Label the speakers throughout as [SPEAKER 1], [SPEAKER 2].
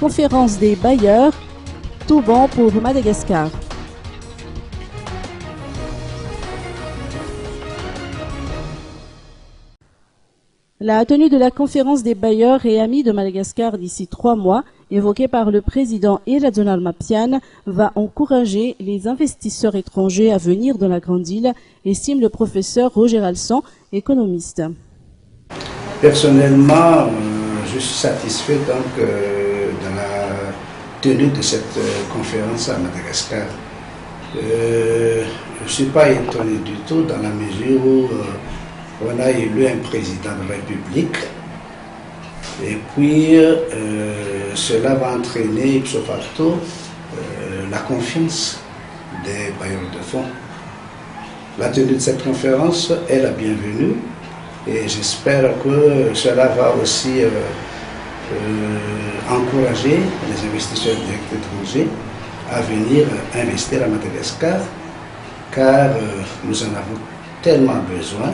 [SPEAKER 1] conférence des bailleurs, tout bon pour Madagascar. La tenue de la conférence des bailleurs et amis de Madagascar d'ici 3 mois, évoquée par le président Iradjonal Mapian, va encourager les investisseurs étrangers à venir dans la grande île, estime le professeur Roger Alsan, économiste.
[SPEAKER 2] Personnellement, je suis satisfait donc de la tenue de cette conférence à Madagascar. Je ne suis pas étonné du tout dans la mesure où on a élu un président de la République et puis cela va entraîner ipso facto la confiance des bailleurs de fonds. La tenue de cette conférence est la bienvenue et j'espère que cela va aussi encourager les investisseurs directs étrangers à venir investir à Madagascar car nous en avons tellement besoin.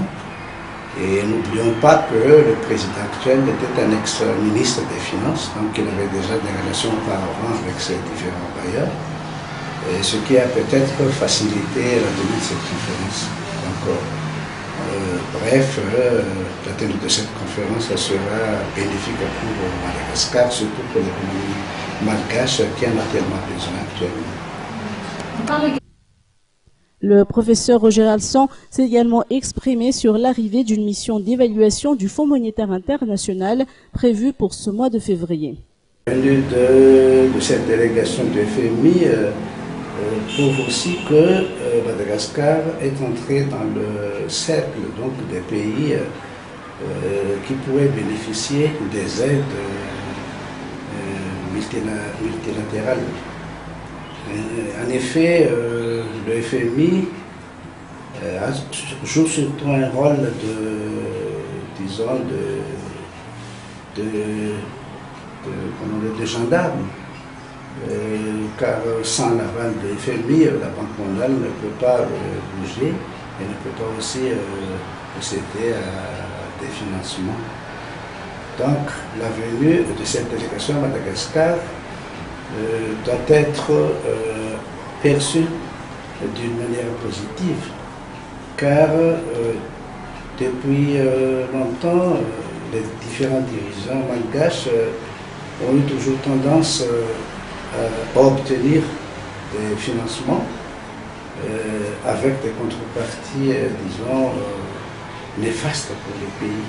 [SPEAKER 2] Et n'oublions pas que le président actuel était un ex-ministre des Finances, donc il avait déjà des relations auparavant avec ses différents bailleurs, et ce qui a peut-être facilité la tenue de cette conférence. Donc, bref, la tenue de cette conférence sera bénéfique pour Madagascar, surtout pour l'économie malgache qui en a tellement besoin actuellement.
[SPEAKER 1] Le professeur Roger Alsan s'est également exprimé sur l'arrivée d'une mission d'évaluation du Fonds monétaire international prévue pour ce mois de février.
[SPEAKER 2] Venue de cette délégation du FMI prouve aussi que Madagascar est entré dans le cercle donc, des pays qui pourraient bénéficier des aides multilatérales. En effet, le FMI joue surtout un rôle de gendarme, car sans l'aval du FMI, la Banque mondiale ne peut pas bouger et ne peut pas aussi procéder à des financements. Donc, la venue de cette délégation à Madagascar doit être perçue d'une manière positive, car depuis longtemps, les différents dirigeants malgaches ont eu toujours tendance à obtenir des financements avec des contreparties, disons, néfastes pour les pays.